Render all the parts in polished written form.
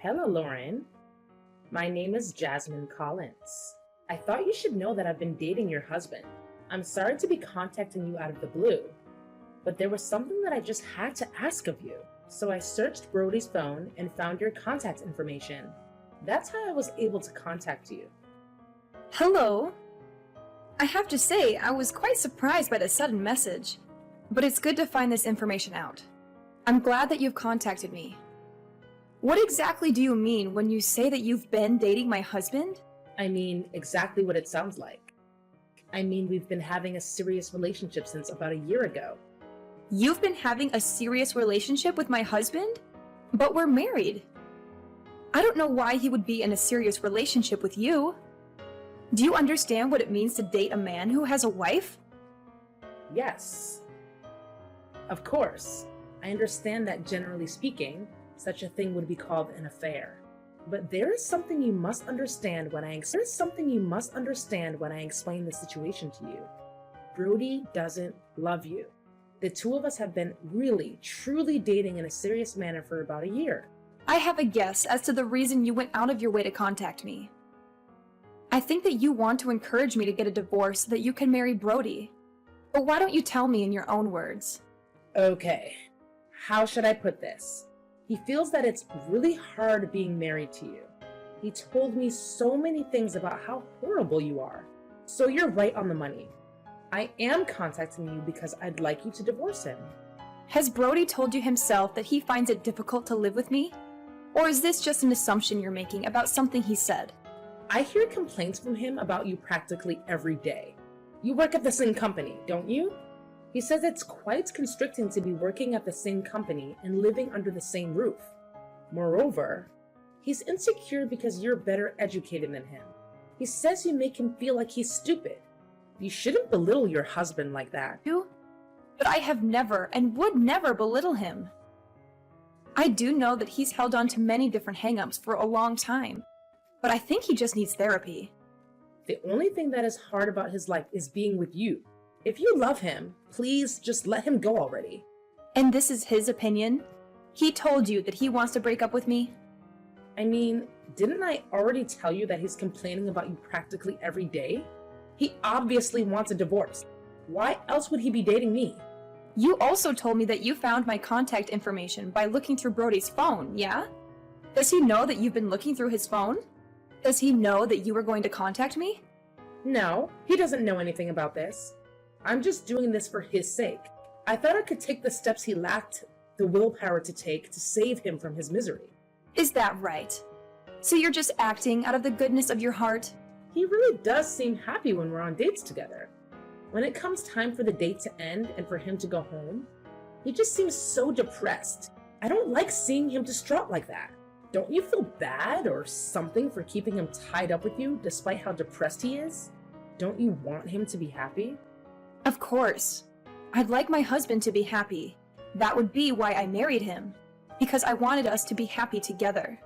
Hello, Lauren. My name is Jasmine Collins. I thought you should know that I've been dating your husband. I'm sorry to be contacting you out of the blue, but there was something that I just had to ask of you. So I searched Brody's phone and found your contact information. That's how I was able to contact you. Hello. I have to say, I was quite surprised by the sudden message, but it's good to find this information out. I'm glad that you've contacted me. What exactly do you mean when you say that you've been dating my husband? I mean exactly what it sounds like. I mean, we've been having a serious relationship since about a year ago. You've been having a serious relationship with my husband? But we're married. I don't know why he would be in a serious relationship with you. Do you understand what it means to date a man who has a wife? Yes. Of course. I understand that generally speaking, such a thing would be called an affair. But there is something you must understand when I explain the situation to you. Brody doesn't love you. The two of us have been really, truly dating in a serious manner for about a year. I have a guess as to the reason you went out of your way to contact me. I think that you want to encourage me to get a divorce so that you can marry Brody. But why don't you tell me in your own words? Okay, how should I put this? He feels that it's really hard being married to you. He told me so many things about how horrible you are. So you're right on the money. I am contacting you because I'd like you to divorce him. Has Brody told you himself that he finds it difficult to live with me? Or is this just an assumption you're making about something he said? I hear complaints from him about you practically every day. You work at the same company, don't you? He says it's quite constricting to be working at the same company and living under the same roof. Moreover, he's insecure because you're better educated than him. He says you make him feel like he's stupid. You shouldn't belittle your husband like that. But I have never and would never belittle him. I do know that he's held on to many different hang-ups for a long time, but I think he just needs therapy. The only thing that is hard about his life is being with you. If you love him, please just let him go already. And this is his opinion? He told you that he wants to break up with me? I mean, didn't I already tell you that he's complaining about you practically every day? He obviously wants a divorce. Why else would he be dating me? You also told me that you found my contact information by looking through Brody's phone, yeah? Does he know that you've been looking through his phone? Does he know that you were going to contact me? No, he doesn't know anything about this. I'm just doing this for his sake. I thought I could take the steps he lacked the willpower to take to save him from his misery. Is that right? So you're just acting out of the goodness of your heart? He really does seem happy when we're on dates together. When it comes time for the date to end and for him to go home, he just seems so depressed. I don't like seeing him distraught like that. Don't you feel bad or something for keeping him tied up with you despite how depressed he is? Don't you want him to be happy? Of course. I'd like my husband to be happy. That would be why I married him, because I wanted us to be happy together.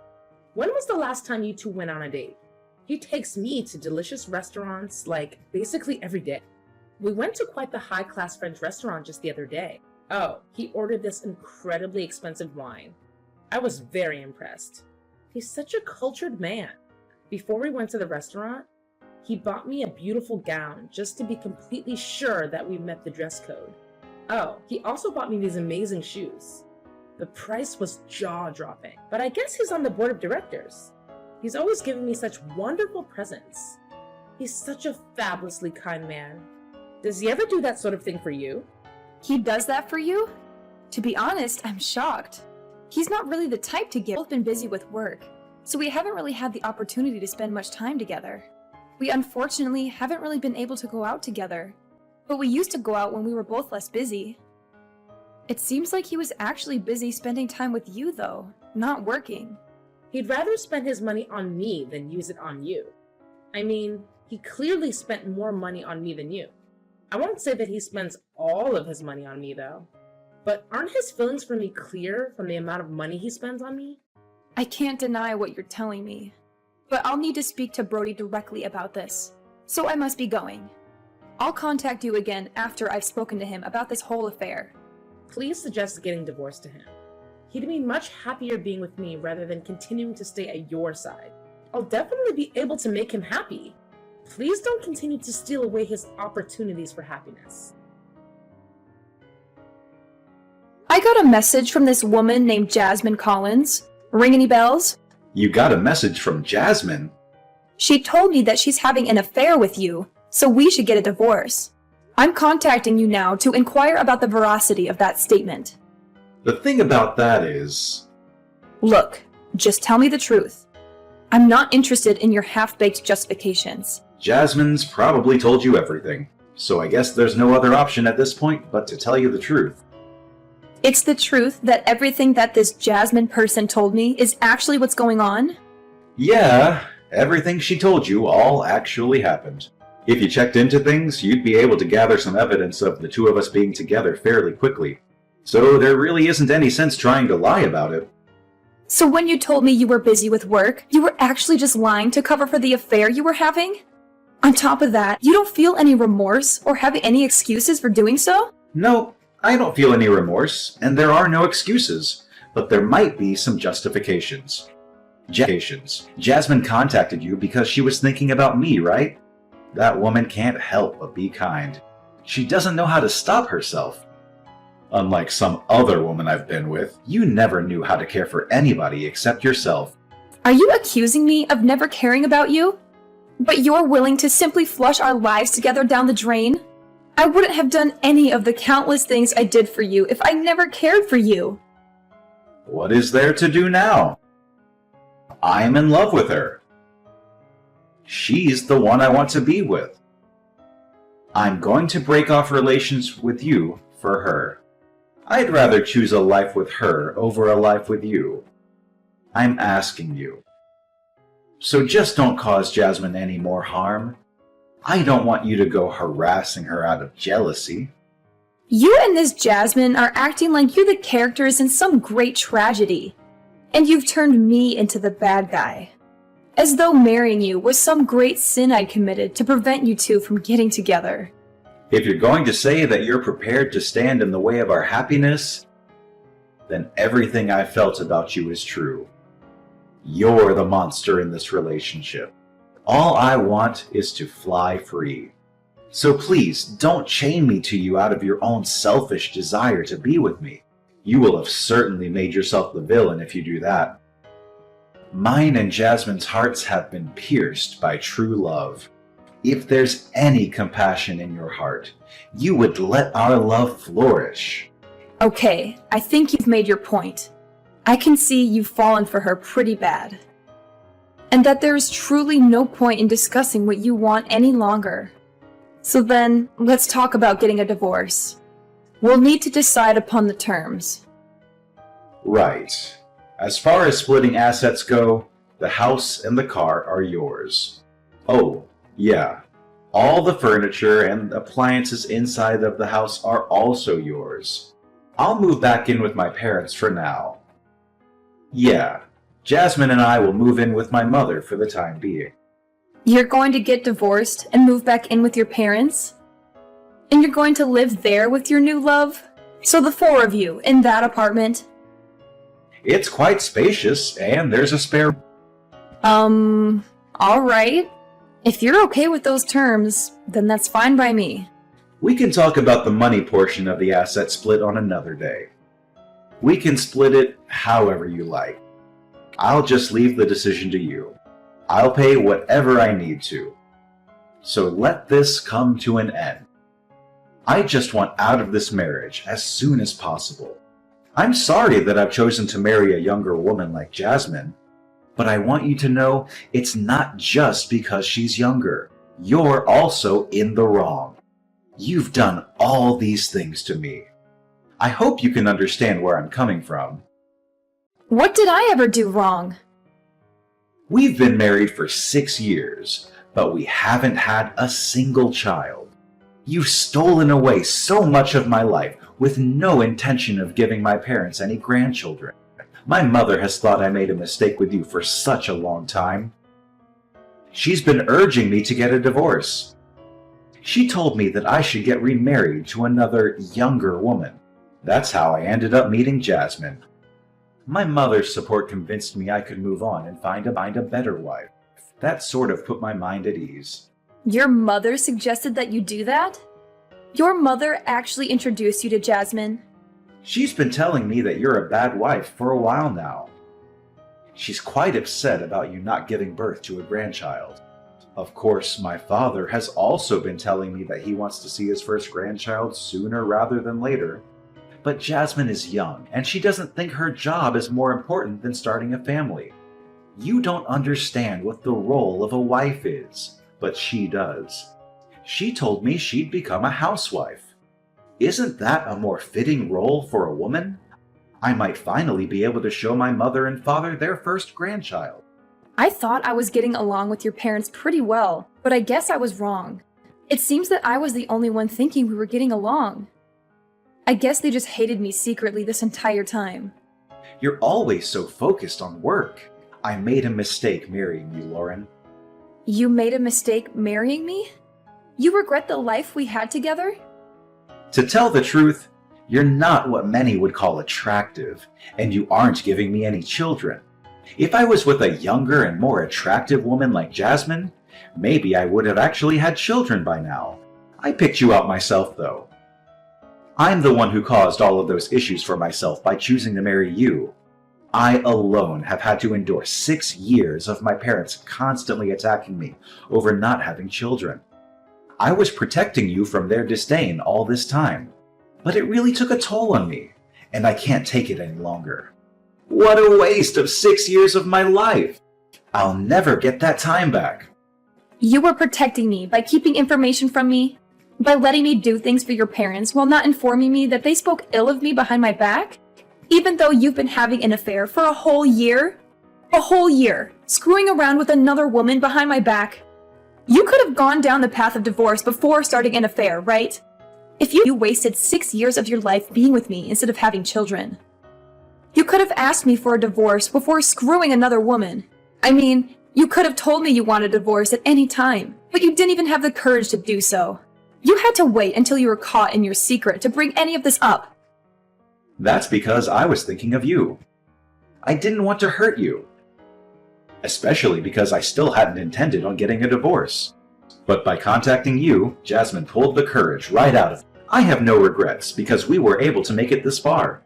When was the last time you two went on a date? He takes me to delicious restaurants, like, basically every day. We went to quite the high-class French restaurant just the other day. Oh, he ordered this incredibly expensive wine. I was very impressed. He's such a cultured man. Before we went to the restaurant, he bought me a beautiful gown just to be completely sure that we met the dress code. Oh, he also bought me these amazing shoes. The price was jaw-dropping, but I guess he's on the board of directors. He's always giving me such wonderful presents. He's such a fabulously kind man. Does he ever do that sort of thing for you? He does that for you? To be honest, I'm shocked. He's not really the type to give. We've both been busy with work, so we haven't really had the opportunity to spend much time together. We unfortunately haven't really been able to go out together, but we used to go out when we were both less busy. It seems like he was actually busy spending time with you though, not working. He'd rather spend his money on me than use it on you. I mean, he clearly spent more money on me than you. I won't say that he spends all of his money on me though. But aren't his feelings for me clear from the amount of money he spends on me? I can't deny what you're telling me, but I'll need to speak to Brody directly about this, so I must be going. I'll contact you again after I've spoken to him about this whole affair. Please suggest getting divorced to him. He'd be much happier being with me rather than continuing to stay at your side. I'll definitely be able to make him happy. Please don't continue to steal away his opportunities for happiness. I got a message from this woman named Jasmine Collins. Ring any bells? You got a message from Jasmine? She told me that she's having an affair with you, so we should get a divorce. I'm contacting you now to inquire about the veracity of that statement. The thing about that is... Look, just tell me the truth. I'm not interested in your half-baked justifications. Jasmine's probably told you everything, so I guess there's no other option at this point but to tell you the truth. It's the truth that everything that this Jasmine person told me is actually what's going on? Yeah, everything she told you all actually happened. If you checked into things, you'd be able to gather some evidence of the two of us being together fairly quickly. So there really isn't any sense trying to lie about it. So when you told me you were busy with work, you were actually just lying to cover for the affair you were having? On top of that, you don't feel any remorse or have any excuses for doing so? No, I don't feel any remorse, and there are no excuses, but there might be some justifications. Jasmine contacted you because she was thinking about me, right? That woman can't help but be kind. She doesn't know how to stop herself. Unlike some other woman I've been with, you never knew how to care for anybody except yourself. Are you accusing me of never caring about you? But you're willing to simply flush our lives together down the drain? I wouldn't have done any of the countless things I did for you if I never cared for you. What is there to do now? I'm in love with her. She's the one I want to be with. I'm going to break off relations with you for her. I'd rather choose a life with her over a life with you. I'm asking you. So just don't cause Jasmine any more harm. I don't want you to go harassing her out of jealousy. You and this Jasmine are acting like you're the characters in some great tragedy, and you've turned me into the bad guy. As though marrying you was some great sin I'd committed to prevent you two from getting together. If you're going to say that you're prepared to stand in the way of our happiness, then everything I felt about you is true. You're the monster in this relationship. All I want is to fly free. So please, don't chain me to you out of your own selfish desire to be with me. You will have certainly made yourself the villain if you do that. Mine and Jasmine's hearts have been pierced by true love. If there's any compassion in your heart, you would let our love flourish. Okay, I think you've made your point. I can see you've fallen for her pretty bad. And that there is truly no point in discussing what you want any longer. So then, let's talk about getting a divorce. We'll need to decide upon the terms. Right. As far as splitting assets go, the house and the car are yours. Oh, yeah. All the furniture and appliances inside of the house are also yours. I'll move back in with my parents for now. Yeah, Jasmine and I will move in with my mother for the time being. You're going to get divorced and move back in with your parents? And you're going to live there with your new love? So the four of you in that apartment? It's quite spacious, and there's a spare... Alright. If you're okay with those terms, then that's fine by me. We can talk about the money portion of the asset split on another day. We can split it however you like. I'll just leave the decision to you. I'll pay whatever I need to. So let this come to an end. I just want out of this marriage as soon as possible. I'm sorry that I've chosen to marry a younger woman like Jasmine, but I want you to know it's not just because she's younger. You're also in the wrong. You've done all these things to me. I hope you can understand where I'm coming from. What did I ever do wrong? We've been married for 6 years, but we haven't had a single child. You've stolen away so much of my life with no intention of giving my parents any grandchildren. My mother has thought I made a mistake with you for such a long time. She's been urging me to get a divorce. She told me that I should get remarried to another younger woman. That's how I ended up meeting Jasmine. My mother's support convinced me I could move on and find a better wife. That sort of put my mind at ease. Your mother suggested that you do that? Your mother actually introduced you to Jasmine? She's been telling me that you're a bad wife for a while now. She's quite upset about you not giving birth to a grandchild. Of course, my father has also been telling me that he wants to see his first grandchild sooner rather than later. But Jasmine is young, and she doesn't think her job is more important than starting a family. You don't understand what the role of a wife is, but she does. She told me she'd become a housewife. Isn't that a more fitting role for a woman? I might finally be able to show my mother and father their first grandchild. I thought I was getting along with your parents pretty well, but I guess I was wrong. It seems that I was the only one thinking we were getting along. I guess they just hated me secretly this entire time. You're always so focused on work. I made a mistake marrying you, Lauren. You made a mistake marrying me? You regret the life we had together? To tell the truth, you're not what many would call attractive, and you aren't giving me any children. If I was with a younger and more attractive woman like Jasmine, maybe I would have actually had children by now. I picked you out myself, though. I'm the one who caused all of those issues for myself by choosing to marry you. I alone have had to endure 6 years of my parents constantly attacking me over not having children. I was protecting you from their disdain all this time, but it really took a toll on me, and I can't take it any longer. What a waste of 6 years of my life! I'll never get that time back. You were protecting me by keeping information from me, by letting me do things for your parents while not informing me that they spoke ill of me behind my back? Even though you've been having an affair for a whole year? A whole year, screwing around with another woman behind my back? You could have gone down the path of divorce before starting an affair, right? If you wasted 6 years of your life being with me instead of having children. You could have asked me for a divorce before screwing another woman. I mean, you could have told me you wanted a divorce at any time, but you didn't even have the courage to do so. You had to wait until you were caught in your secret to bring any of this up. That's because I was thinking of you. I didn't want to hurt you. Especially because I still hadn't intended on getting a divorce. But by contacting you, Jasmine pulled the courage right out of me. I have no regrets because we were able to make it this far.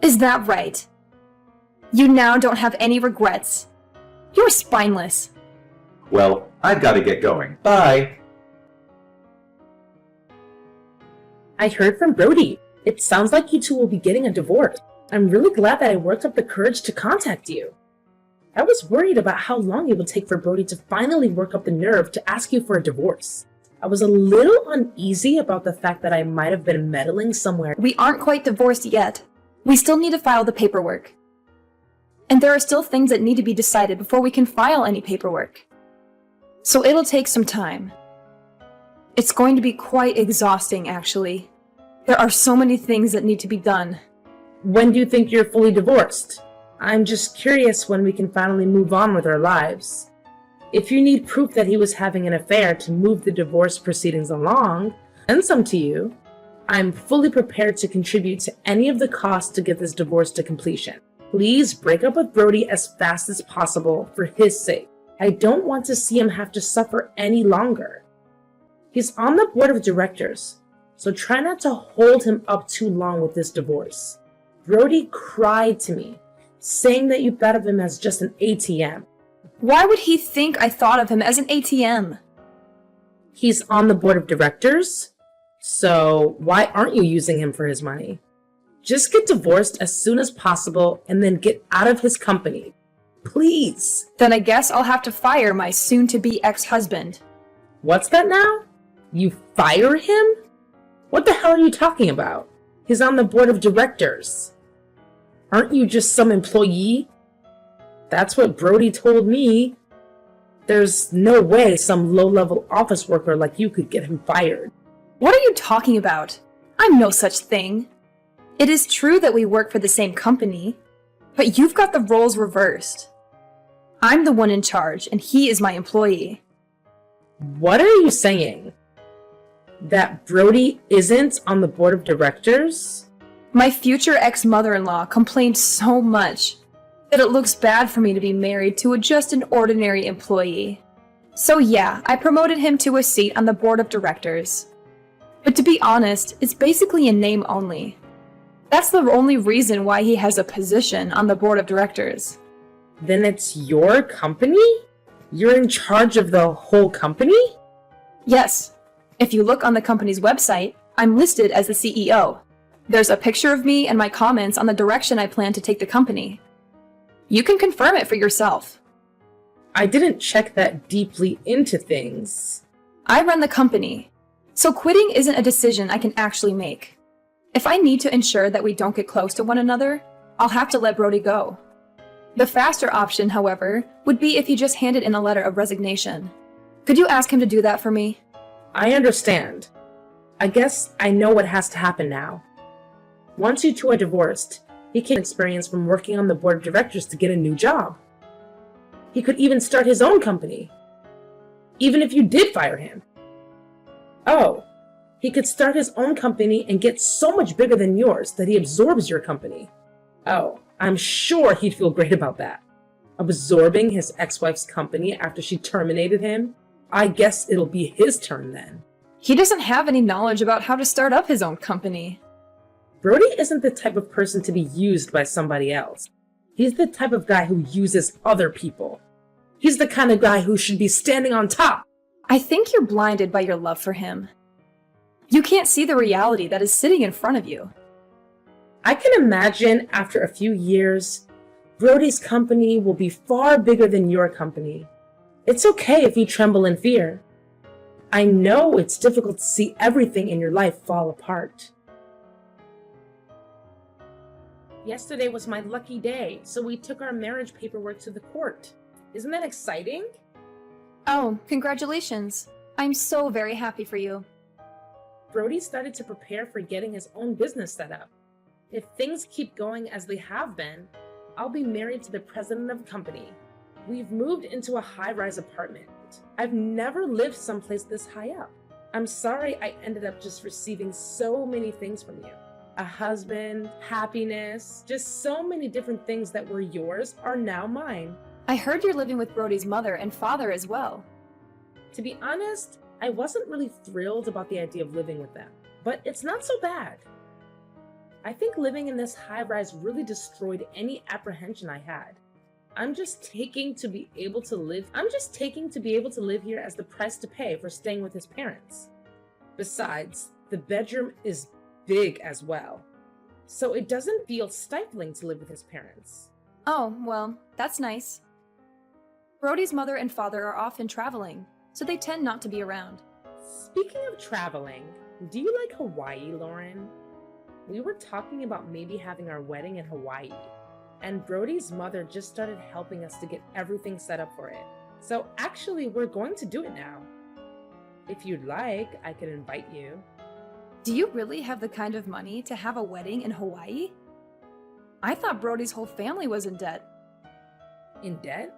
Is that right? You now don't have any regrets. You're spineless. Well, I've got to get going. Bye! I heard from Brody. It sounds like you two will be getting a divorce. I'm really glad that I worked up the courage to contact you. I was worried about how long it would take for Brody to finally work up the nerve to ask you for a divorce. I was a little uneasy about the fact that I might have been meddling somewhere. We aren't quite divorced yet. We still need to file the paperwork. And there are still things that need to be decided before we can file any paperwork. So it'll take some time. It's going to be quite exhausting, actually. There are so many things that need to be done. When do you think you're fully divorced? I'm just curious when we can finally move on with our lives. If you need proof that he was having an affair to move the divorce proceedings along, send some to you. I'm fully prepared to contribute to any of the costs to get this divorce to completion. Please break up with Brody as fast as possible for his sake. I don't want to see him have to suffer any longer. He's on the board of directors, so try not to hold him up too long with this divorce. Brody cried to me, saying that you thought of him as just an ATM. Why would he think I thought of him as an ATM? He's on the board of directors, so why aren't you using him for his money? Just get divorced as soon as possible and then get out of his company. Please. Then I guess I'll have to fire my soon-to-be ex-husband. What's that now? You fire him? What the hell are you talking about? He's on the board of directors. Aren't you just some employee? That's what Brody told me. There's no way some low-level office worker like you could get him fired. What are you talking about? I'm no such thing. It is true that we work for the same company, but you've got the roles reversed. I'm the one in charge, and he is my employee. What are you saying? That Brody isn't on the board of directors? My future ex-mother-in-law complained so much that it looks bad for me to be married to just an ordinary employee. So yeah, I promoted him to a seat on the board of directors. But to be honest, it's basically in name only. That's the only reason why he has a position on the board of directors. Then it's your company? You're in charge of the whole company? Yes. If you look on the company's website, I'm listed as the CEO. There's a picture of me and my comments on the direction I plan to take the company. You can confirm it for yourself. I didn't check that deeply into things. I run the company, so quitting isn't a decision I can actually make. If I need to ensure that we don't get close to one another, I'll have to let Brody go. The faster option, however, would be if he just handed in a letter of resignation. Could you ask him to do that for me? I understand. I guess I know what has to happen now. Once you two are divorced, he can experience from working on the board of directors to get a new job. He could even start his own company. Even if you did fire him. Oh, he could start his own company and get so much bigger than yours that he absorbs your company. Oh, I'm sure he'd feel great about that. Absorbing his ex-wife's company after she terminated him? I guess it'll be his turn then. He doesn't have any knowledge about how to start up his own company. Brody isn't the type of person to be used by somebody else. He's the type of guy who uses other people. He's the kind of guy who should be standing on top. I think you're blinded by your love for him. You can't see the reality that is sitting in front of you. I can imagine after a few years, Brody's company will be far bigger than your company. It's okay if you tremble in fear. I know it's difficult to see everything in your life fall apart. Yesterday was my lucky day, so we took our marriage paperwork to the court. Isn't that exciting? Oh, congratulations. I'm so very happy for you. Brody started to prepare for getting his own business set up. If things keep going as they have been, I'll be married to the president of the company. We've moved into a high-rise apartment. I've never lived someplace this high up. I'm sorry I ended up just receiving so many things from you. A husband, happiness, just so many different things that were yours are now mine. I heard you're living with Brody's mother and father as well. To be honest, I wasn't really thrilled about the idea of living with them, but it's not so bad. I think living in this high-rise really destroyed any apprehension I had. I'm just taking to be able to live here as the price to pay for staying with his parents. Besides, the bedroom is big as well, so it doesn't feel stifling to live with his parents. Oh, well, that's nice. Brody's mother and father are often traveling, so they tend not to be around. Speaking of traveling, do you like Hawaii, Lauren? We were talking about maybe having our wedding in Hawaii, and Brody's mother just started helping us to get everything set up for it. So actually, we're going to do it now. If you'd like, I can invite you. Do you really have the kind of money to have a wedding in Hawaii? I thought Brody's whole family was in debt. In debt?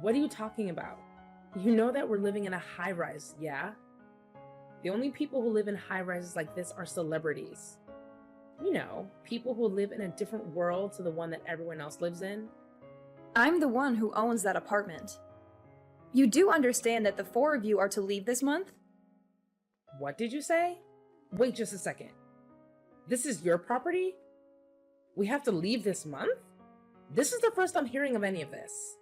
What are you talking about? You know that we're living in a high-rise, yeah? The only people who live in high-rises like this are celebrities. You know, people who live in a different world to the one that everyone else lives in. I'm the one who owns that apartment. You do understand that the four of you are to leave this month? What did you say? Wait just a second. This is your property? We have to leave this month? This is the first I'm hearing of any of this.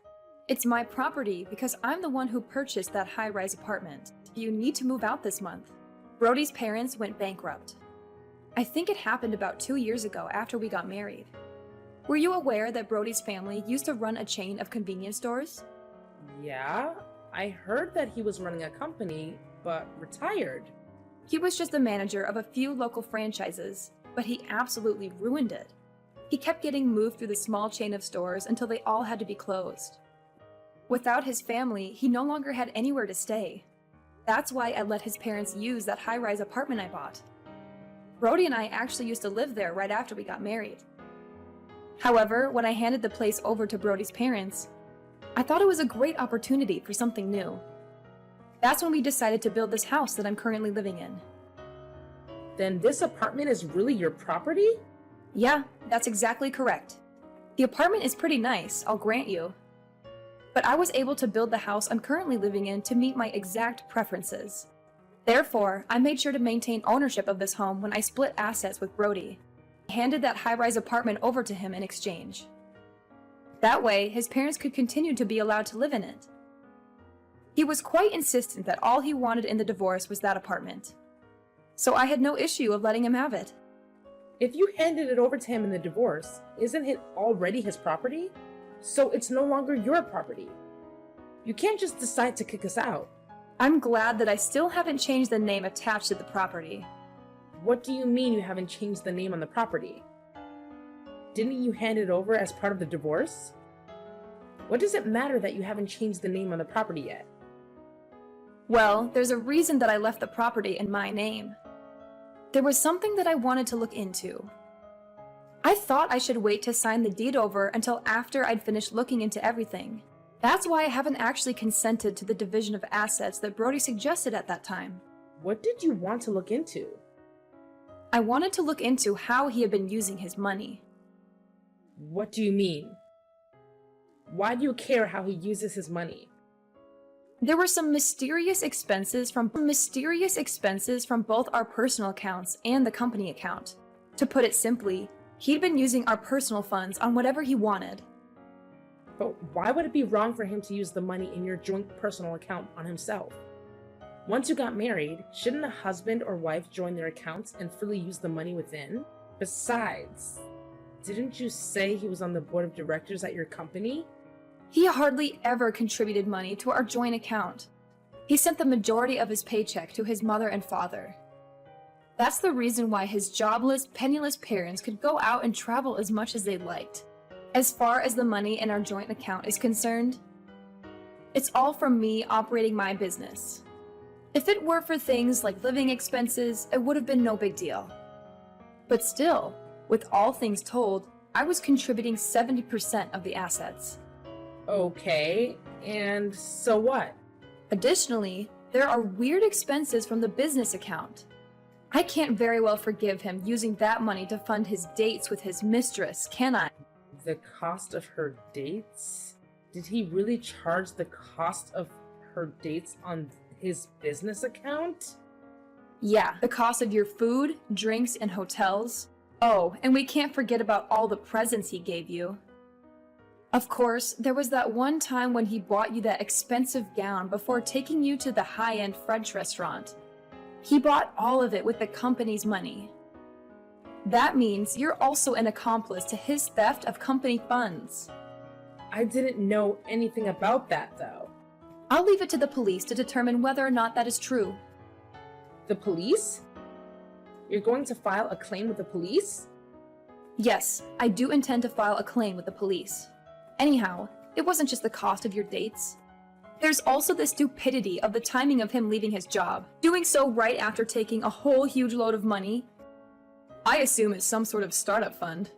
It's my property because I'm the one who purchased that high-rise apartment. You need to move out this month. Brody's parents went bankrupt. I think it happened about 2 years ago after we got married. Were you aware that Brody's family used to run a chain of convenience stores? Yeah, I heard that he was running a company, but retired. He was just the manager of a few local franchises, but he absolutely ruined it. He kept getting moved through the small chain of stores until they all had to be closed. Without his family, he no longer had anywhere to stay. That's why I let his parents use that high-rise apartment I bought. Brody and I actually used to live there right after we got married. However, when I handed the place over to Brody's parents, I thought it was a great opportunity for something new. That's when we decided to build this house that I'm currently living in. Then this apartment is really your property? Yeah, that's exactly correct. The apartment is pretty nice, I'll grant you. But I was able to build the house I'm currently living in to meet my exact preferences. Therefore, I made sure to maintain ownership of this home when I split assets with Brody. I handed that high-rise apartment over to him in exchange. That way, his parents could continue to be allowed to live in it. He was quite insistent that all he wanted in the divorce was that apartment. So I had no issue of letting him have it. If you handed it over to him in the divorce, isn't it already his property? So it's no longer your property. You can't just decide to kick us out. I'm glad that I still haven't changed the name attached to the property. What do you mean you haven't changed the name on the property? Didn't you hand it over as part of the divorce? What does it matter that you haven't changed the name on the property yet? Well, there's a reason that I left the property in my name. There was something that I wanted to look into. I thought I should wait to sign the deed over until after I'd finished looking into everything. That's why I haven't actually consented to the division of assets that Brody suggested at that time. What did you want to look into? I wanted to look into how he had been using his money. What do you mean? Why do you care how he uses his money? There were some mysterious expenses from both our personal accounts and the company account. To put it simply, he'd been using our personal funds on whatever he wanted. But why would it be wrong for him to use the money in your joint personal account on himself? Once you got married, shouldn't a husband or wife join their accounts and freely use the money within? Besides, didn't you say he was on the board of directors at your company? He hardly ever contributed money to our joint account. He sent the majority of his paycheck to his mother and father. That's the reason why his jobless, penniless parents could go out and travel as much as they liked. As far as the money in our joint account is concerned, it's all from me operating my business. If it were for things like living expenses, it would have been no big deal. But still, with all things told, I was contributing 70% of the assets. Okay, and so what? Additionally, there are weird expenses from the business account. I can't very well forgive him using that money to fund his dates with his mistress, can I? The cost of her dates? Did he really charge the cost of her dates on his business account? Yeah, the cost of your food, drinks, and hotels. Oh, and we can't forget about all the presents he gave you. Of course, there was that one time when he bought you that expensive gown before taking you to the high-end French restaurant. He bought all of it with the company's money. That means you're also an accomplice to his theft of company funds. I didn't know anything about that, though. I'll leave it to the police to determine whether or not that is true. The police? You're going to file a claim with the police? Yes, I do intend to file a claim with the police. Anyhow, it wasn't just the cost of your dates. There's also the stupidity of the timing of him leaving his job, doing so right after taking a whole huge load of money. I assume it's some sort of startup fund.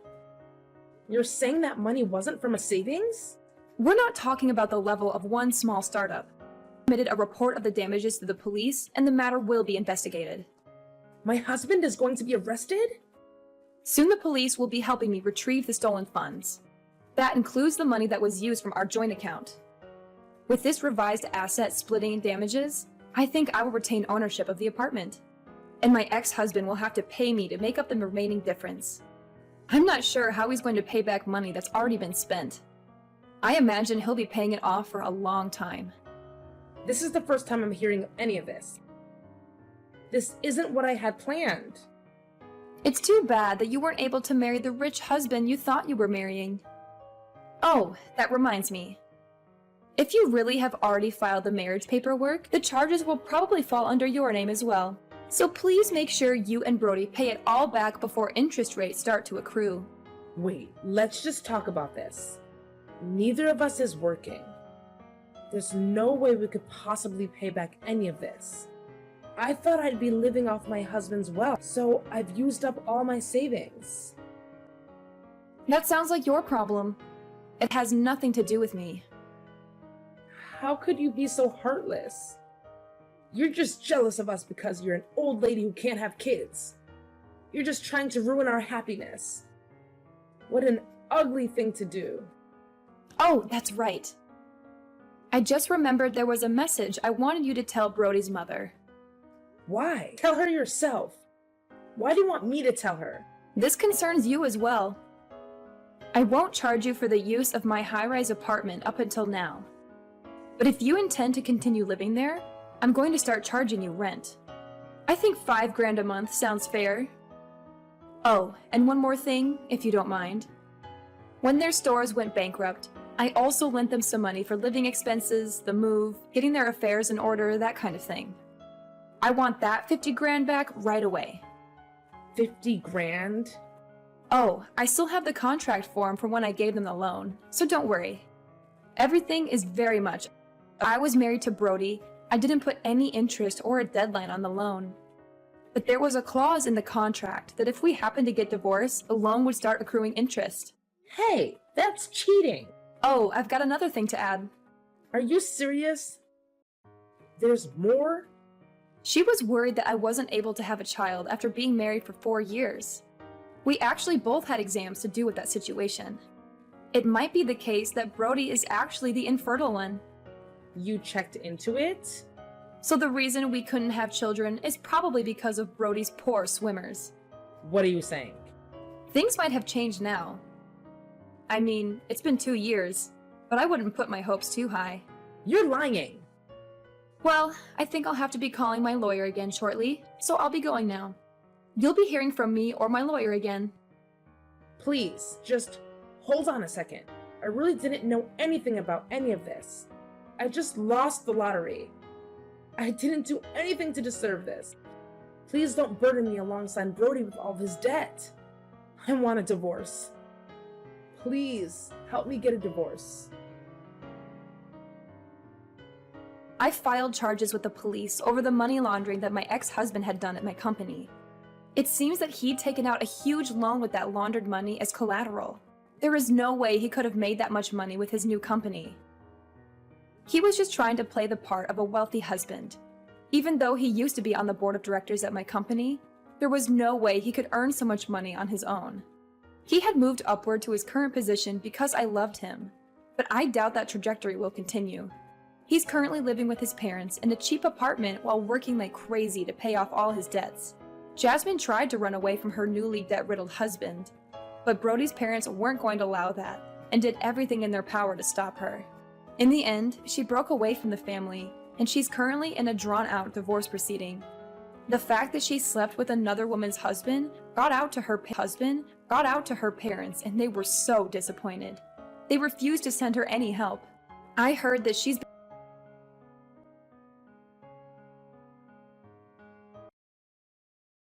You're saying that money wasn't from a savings? We're not talking about the level of one small startup. I submitted a report of the damages to the police, and the matter will be investigated. My husband is going to be arrested? Soon the police will be helping me retrieve the stolen funds. That includes the money that was used from our joint account. With this revised asset splitting and damages, I think I will retain ownership of the apartment. And my ex-husband will have to pay me to make up the remaining difference. I'm not sure how he's going to pay back money that's already been spent. I imagine he'll be paying it off for a long time. This is the first time I'm hearing any of this. This isn't what I had planned. It's too bad that you weren't able to marry the rich husband you thought you were marrying. Oh, that reminds me. If you really have already filed the marriage paperwork, the charges will probably fall under your name as well. So please make sure you and Brody pay it all back before interest rates start to accrue. Wait, let's just talk about this. Neither of us is working. There's no way we could possibly pay back any of this. I thought I'd be living off my husband's wealth, so I've used up all my savings. That sounds like your problem. It has nothing to do with me. How could you be so heartless? You're just jealous of us because you're an old lady who can't have kids. You're just trying to ruin our happiness. What an ugly thing to do. Oh, that's right. I just remembered there was a message I wanted you to tell Brody's mother. Why? Tell her yourself. Why do you want me to tell her? This concerns you as well. I won't charge you for the use of my high-rise apartment up until now. But if you intend to continue living there, I'm going to start charging you rent. I think $5,000 a month sounds fair. Oh, and one more thing, if you don't mind. When their stores went bankrupt, I also lent them some money for living expenses, the move, getting their affairs in order, that kind of thing. I want that $50,000 back right away. 50 grand? Oh, I still have the contract form from when I gave them the loan, so don't worry. Everything is very much. I was married to Brody. I didn't put any interest or a deadline on the loan. But there was a clause in the contract that if we happened to get divorced, the loan would start accruing interest. Hey, that's cheating. Oh, I've got another thing to add. Are you serious? There's more? She was worried that I wasn't able to have a child after being married for 4 years. We actually both had exams to do with that situation. It might be the case that Brody is actually the infertile one. You checked into it? So the reason we couldn't have children is probably because of Brody's poor swimmers. What are you saying? Things might have changed now. I mean, it's been 2 years, but I wouldn't put my hopes too high. You're lying. Well, I think I'll have to be calling my lawyer again shortly, so I'll be going now. You'll be hearing from me or my lawyer again. Please, just hold on a second. I really didn't know anything about any of this. I just lost the lottery. I didn't do anything to deserve this. Please don't burden me alongside Brody with all of his debt. I want a divorce. Please, help me get a divorce. I filed charges with the police over the money laundering that my ex-husband had done at my company. It seems that he'd taken out a huge loan with that laundered money as collateral. There is no way he could have made that much money with his new company. He was just trying to play the part of a wealthy husband. Even though he used to be on the board of directors at my company, there was no way he could earn so much money on his own. He had moved upward to his current position because I loved him, but I doubt that trajectory will continue. He's currently living with his parents in a cheap apartment while working like crazy to pay off all his debts. Jasmine tried to run away from her newly debt-riddled husband, but Brody's parents weren't going to allow that and did everything in their power to stop her. In the end, she broke away from the family, and she's currently in a drawn-out divorce proceeding. The fact that she slept with another woman's husband got out to her parents, and they were so disappointed. They refused to send her any help. I heard that she's